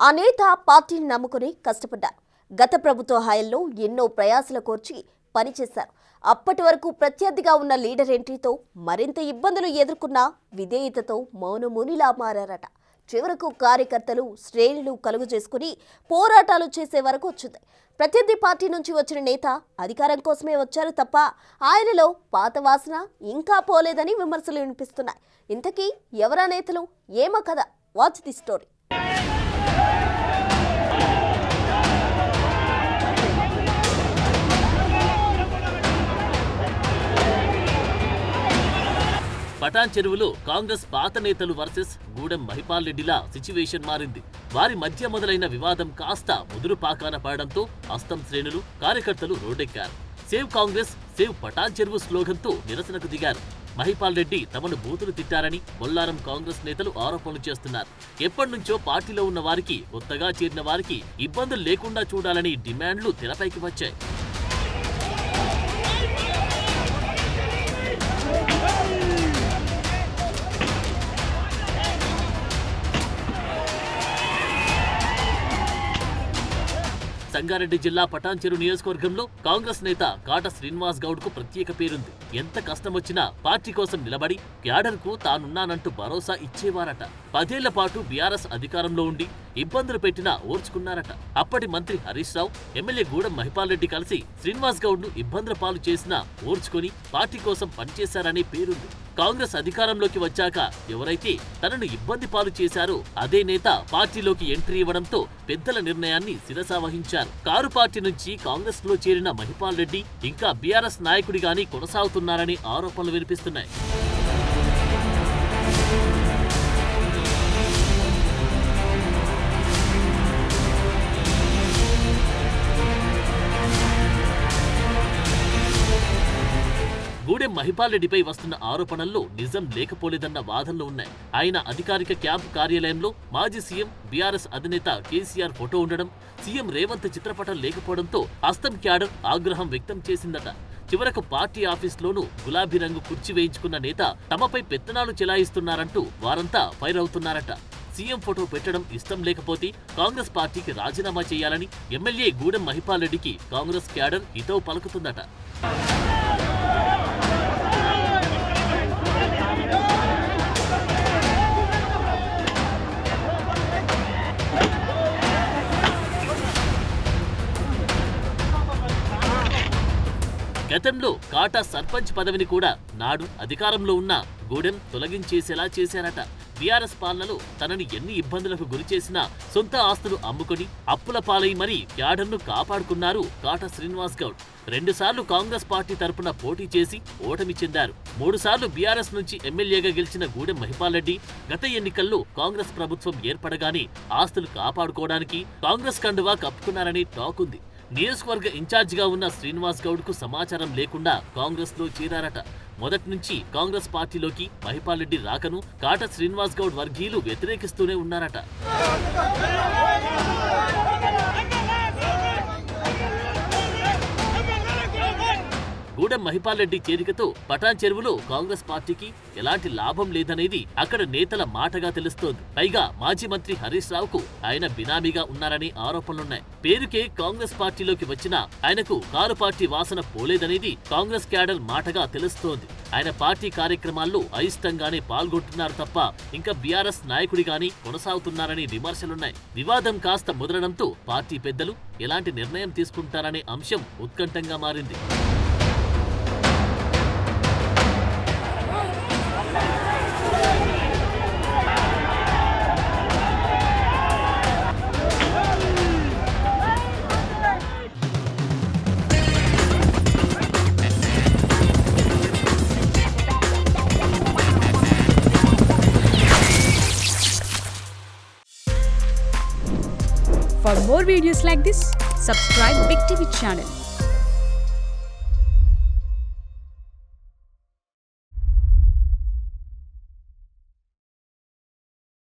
ఆ నేత పార్టీని నమ్ముకుని కష్టపడ్డారు. గత ప్రభుత్వ హయాంలో ఎన్నో ప్రయాసల కోర్చి పనిచేశారు. అప్పటి వరకు ప్రత్యర్థిగా ఉన్న లీడర్ ఎంట్రీతో మరింత ఇబ్బందులు ఎదుర్కొన్న విధేయతతో మౌనమునిలా మారారట. చివరకు కార్యకర్తలు శ్రేణులు కలుగు చేసుకుని పోరాటాలు చేసే వరకు వచ్చింది. ప్రత్యర్థి పార్టీ నుంచి వచ్చిన నేత అధికారం కోసమే వచ్చారు తప్ప ఆయనలో పాత వాసన ఇంకా పోలేదని విమర్శలు వినిపిస్తున్నాయి. ఇంతకీ ఎవరా నేతలు, ఏమో కదా, వాచ్ ది స్టోరీ. పటాన్ చెరువులో కాంగ్రెస్ పాత నేతలు వర్సెస్ గూడెం మహిపాల్ రెడ్డిలా సిచ్యువేషన్ మారింది. వారి మధ్య మొదలైన వివాదం కాస్త ముదురు పాకాన పడడంతో అస్తం శ్రేణులు కార్యకర్తలు రోడ్డెక్కారు. సేవ్ కాంగ్రెస్ సేవ్ పటాన్ చెరువు స్లోగన్తో నిరసనకు దిగారు. మహిపాల్ రెడ్డి తమను బూతులు తిట్టారని బొల్లారం కాంగ్రెస్ నేతలు ఆరోపణలు చేస్తున్నారు. ఎప్పటినుంచో పార్టీలో ఉన్న వారికి, కొత్తగా చేరిన వారికి ఇబ్బందులు లేకుండా చూడాలని డిమాండ్లు తెరపైకి వచ్చాయి. సంగారెడ్డి జిల్లా పటాన్ చెరువు నియోజకవర్గంలో కాంగ్రెస్ నేత కాట శ్రీనివాస్ గౌడ్ కు ప్రత్యేక పేరుంది. ఎంత కష్టమొచ్చినా పార్టీ కోసం నిలబడి క్యాడర్ కు తానున్నానంటూ భరోసా ఇచ్చేవారట. 10 ఏళ్ల పాటు బీఆర్ఎస్ అధికారంలో ఉండి ఇబ్బందులు పెట్టినా ఓర్చుకున్నారట. అప్పటి మంత్రి హరీష్ రావు, ఎమ్మెల్యే గూడెం మహిపాల్ రెడ్డి కలిసి శ్రీనివాస్ గౌడ్ ను ఇబ్బందుల పాలు చేసినా ఓర్చుకొని పార్టీ కోసం పనిచేశారనే పేరుంది. కాంగ్రెస్ అధికారంలోకి వచ్చాక ఎవరైతే తనను ఇబ్బంది పాలు చేశారో అదే నేత పార్టీలోకి ఎంట్రీ ఇవ్వడంతో పెద్దల నిర్ణయాన్ని శిరసా వహించారు. కారు పార్టీ నుంచి కాంగ్రెస్ లో చేరిన మహిపాల్ రెడ్డి ఇంకా బీఆర్ఎస్ నాయకుడిగానే కొనసాగుతున్నారని ఆరోపణలు వినిపిస్తున్నాయి. గూడెం మహిపాల్ రెడ్డిపై వస్తున్న ఆరోపణల్లో నిజం లేకపోలేదన్న వాదనలు ఉన్నాయి. ఆయన అధికారిక క్యాంపు కార్యాలయంలో మాజీ సీఎం బీఆర్ఎస్ అధినేత కేసీఆర్ ఫోటో ఉండడం, సీఎం రేవంత్ చిత్రపటం లేకపోవడంతో హస్తం క్యాడర్ ఆగ్రహం వ్యక్తం చేసిందట. చివరకు పార్టీ ఆఫీస్లోనూ గులాబీ రంగు కుర్చీ వేయించుకున్న నేత తమపై పెత్తనాలు చెలాయిస్తున్నారంటూ వారంతా ఫైర్ అవుతున్నారట. సీఎం ఫోటో పెట్టడం ఇష్టం లేకపోతే కాంగ్రెస్ పార్టీకి రాజీనామా చేయాలని ఎమ్మెల్యే గూడెం మహిపాల్ రెడ్డికి కాంగ్రెస్ క్యాడర్ హితవు పలుకుతుందట. గతంలో కాటా సర్పంచ్ పదవిని కూడా నాడు అధికారంలో ఉన్న గూడెం తొలగించేసేలా చేశారట. బీఆర్ఎస్ పాలనలో తనని ఎన్ని ఇబ్బందులకు గురిచేసినా సొంత ఆస్తులు అమ్ముకుని అప్పుల పాలై మరీ క్యాడర్ను కాపాడుకున్నారు కాటా శ్రీనివాస్ గౌడ్. 2 సార్లు కాంగ్రెస్ పార్టీ తరపున పోటీ చేసి ఓటమి చెందారు. 3 సార్లు బీఆర్ఎస్ నుంచి ఎమ్మెల్యేగా గెలిచిన గూడెం మహిపాల్ రెడ్డి గత ఎన్నికల్లో కాంగ్రెస్ ప్రభుత్వం ఏర్పడగానే ఆస్తులు కాపాడుకోవడానికి కాంగ్రెస్ కండువా కప్పుకున్నారని టాక్ ఉంది. నియోజకవర్గ ఇన్ఛార్జిగా ఉన్న శ్రీనివాస్ గౌడ్ కు సమాచారం లేకుండా కాంగ్రెస్ లో చేరారట. మొదటి నుంచి కాంగ్రెస్ పార్టీలోకి మహిపాల్ రెడ్డి రాకను కాట శ్రీనివాస్ గౌడ్ వర్గీయులు వ్యతిరేకిస్తూనే ఉన్నారట. గూడెం మహిపాల్ రెడ్డి చేరికతో పటాన్ చెరువులో కాంగ్రెస్ పార్టీకి ఎలాంటి లాభం లేదనేది అక్కడ నేతల మాటగా తెలుస్తోంది. పైగా మాజీ మంత్రి హరీష్ రావుకు ఆయన బినామీగా ఉన్నారనే ఆరోపణలున్నాయి. పేరుకే కాంగ్రెస్ పార్టీలోకి వచ్చినా ఆయనకు కారు పార్టీ వాసన పోలేదనేది కాంగ్రెస్ క్యాడర్ మాటగా తెలుస్తోంది. ఆయన పార్టీ కార్యక్రమాల్లో అయిష్టంగానే పాల్గొంటున్నారు తప్ప ఇంకా బీఆర్ఎస్ నాయకుడిగానే కొనసాగుతున్నారని విమర్శలున్నాయి. వివాదం కాస్త ముదరడంతో పార్టీ పెద్దలు ఎలాంటి నిర్ణయం తీసుకుంటారనే అంశం ఉత్కంఠంగా మారింది. For more videos like this, subscribe Big TV channel.